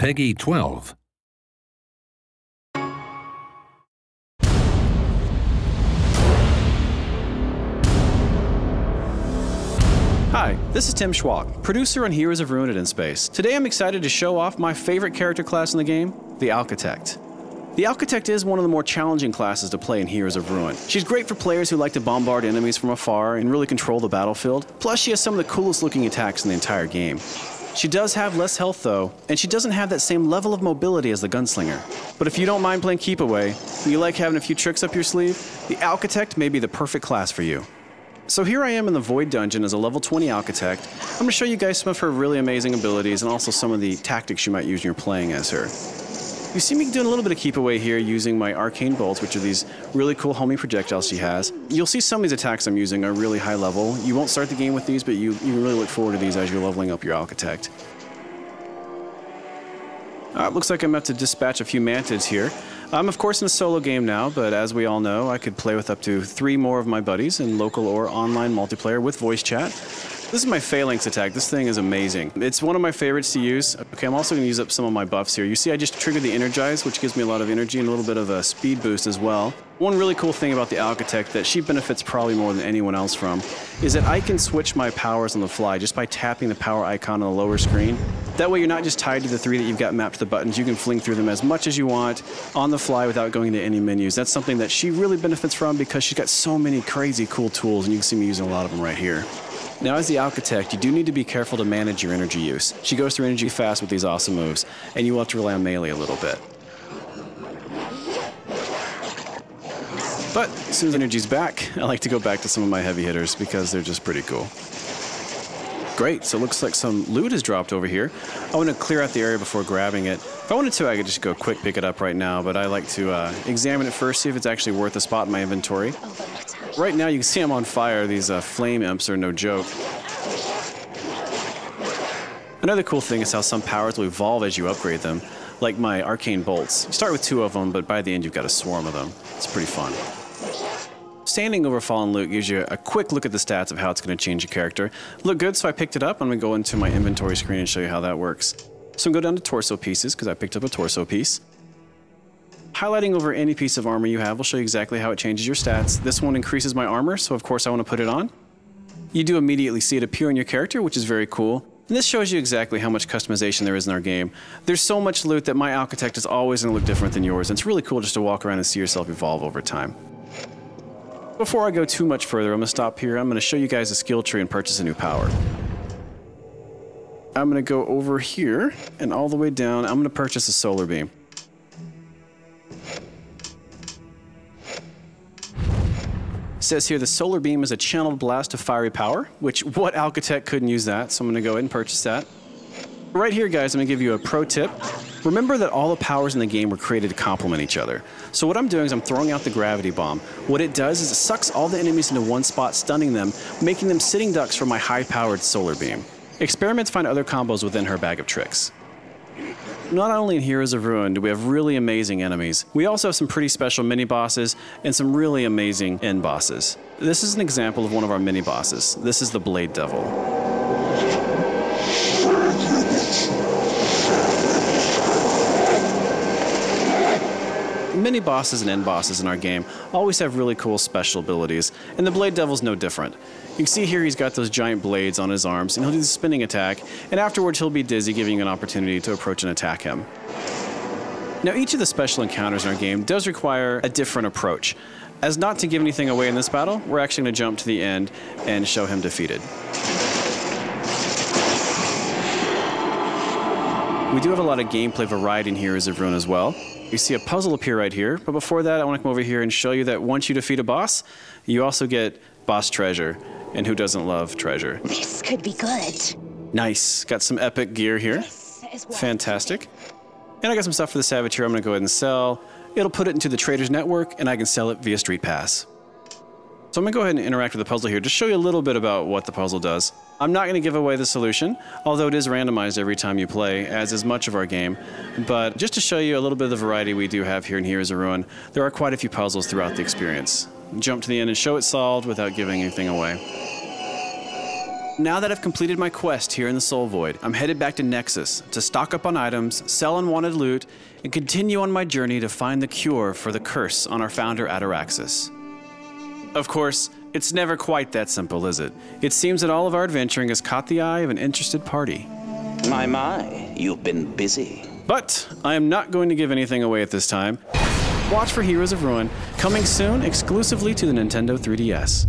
Peggy 12. Hi, this is Tim Schwalk, producer on Heroes of Ruin in Space. Today I'm excited to show off my favorite character class in the game, the Alchitect. The Alchitect is one of the more challenging classes to play in Heroes of Ruin. She's great for players who like to bombard enemies from afar and really control the battlefield. Plus, she has some of the coolest looking attacks in the entire game. She does have less health though, and she doesn't have that same level of mobility as the Gunslinger. But if you don't mind playing keep away, and you like having a few tricks up your sleeve, the Alchitect may be the perfect class for you. So here I am in the Void Dungeon as a level 20 Alchitect. I'm going to show you guys some of her really amazing abilities and also some of the tactics you might use when you're playing as her. You see me doing a little bit of keep away here using my arcane bolts, which are these really cool homing projectiles she has. You'll see some of these attacks I'm using are really high level. You won't start the game with these, but you really look forward to these as you're leveling up your Alchitect. It looks like I'm about to dispatch a few mantids here. I'm of course in a solo game now, but as we all know, I could play with up to 3 more of my buddies in local or online multiplayer with voice chat. This is my Phalanx attack. This thing is amazing. It's one of my favorites to use. Okay, I'm also going to use up some of my buffs here. You see I just triggered the Energize, which gives me a lot of energy and a little bit of a speed boost as well. One really cool thing about the Alchitect that she benefits probably more than anyone else from is that I can switch my powers on the fly just by tapping the power icon on the lower screen. That way you're not just tied to the 3 that you've got mapped to the buttons. You can fling through them as much as you want on the fly without going to any menus. That's something that she really benefits from because she's got so many crazy cool tools, and you can see me using a lot of them right here. Now as the Alchitect, you do need to be careful to manage your energy use. She goes through energy fast with these awesome moves, and you will have to rely on melee a little bit. But as soon as energy's back, I like to go back to some of my heavy hitters because they're just pretty cool. Great, so it looks like some loot has dropped over here. I want to clear out the area before grabbing it. If I wanted to, I could just go quick pick it up right now, but I like to examine it first, see if it's actually worth a spot in my inventory. Right now you can see I'm on fire. These flame imps are no joke. Another cool thing is how some powers will evolve as you upgrade them, like my arcane bolts. You start with 2 of them, but by the end you've got a swarm of them. It's pretty fun. Standing over fallen loot gives you a quick look at the stats of how it's going to change your character. Look good, so I picked it up. I'm going to go into my inventory screen and show you how that works. So I'm going to go down to torso pieces because I picked up a torso piece. Highlighting over any piece of armor you have will show you exactly how it changes your stats. This one increases my armor, so of course I want to put it on. You do immediately see it appear on your character, which is very cool. And this shows you exactly how much customization there is in our game. There's so much loot that my Alchitect is always going to look different than yours, and it's really cool just to walk around and see yourself evolve over time. Before I go too much further, I'm going to stop here. I'm going to show you guys a skill tree and purchase a new power. I'm going to go over here and all the way down. I'm going to purchase a solar beam. It says here the solar beam is a channeled blast of fiery power, which what Alchitect couldn't use that, so I'm going to go ahead and purchase that. Right here, guys, I'm going to give you a pro tip. Remember that all the powers in the game were created to complement each other. So what I'm doing is I'm throwing out the gravity bomb. What it does is it sucks all the enemies into one spot, stunning them, making them sitting ducks for my high-powered solar beam. Experiment to find other combos within her bag of tricks. Not only in Heroes of Ruin do we have really amazing enemies, we also have some pretty special mini-bosses and some really amazing end bosses. This is an example of one of our mini-bosses. This is the Blade Devil. Mini bosses and end bosses in our game always have really cool special abilities, and the Blade Devil's no different. You can see here he's got those giant blades on his arms, and he'll do the spinning attack, and afterwards he'll be dizzy, giving you an opportunity to approach and attack him. Now each of the special encounters in our game does require a different approach. As not to give anything away in this battle, we're actually going to jump to the end and show him defeated. We do have a lot of gameplay variety in Heroes of Ruin as well. You see a puzzle appear right here, but before that I want to come over here and show you that once you defeat a boss, you also get boss treasure, and who doesn't love treasure? This could be good. Nice, got some epic gear here. Fantastic. And I got some stuff for the Savage here I'm going to go ahead and sell. It'll put it into the Traders Network, and I can sell it via Street Pass. So I'm going to go ahead and interact with the puzzle here, just show you a little bit about what the puzzle does. I'm not going to give away the solution, although it is randomized every time you play, as is much of our game. But just to show you a little bit of the variety we do have here in Heroes of Ruin, there are quite a few puzzles throughout the experience. Jump to the end and show it solved without giving anything away. Now that I've completed my quest here in the Soul Void, I'm headed back to Nexus to stock up on items, sell unwanted loot, and continue on my journey to find the cure for the curse on our founder Ataraxis. Of course, it's never quite that simple, is it? It seems that all of our adventuring has caught the eye of an interested party. My, you've been busy. But I am not going to give anything away at this time. Watch for Heroes of Ruin, coming soon exclusively to the Nintendo 3DS.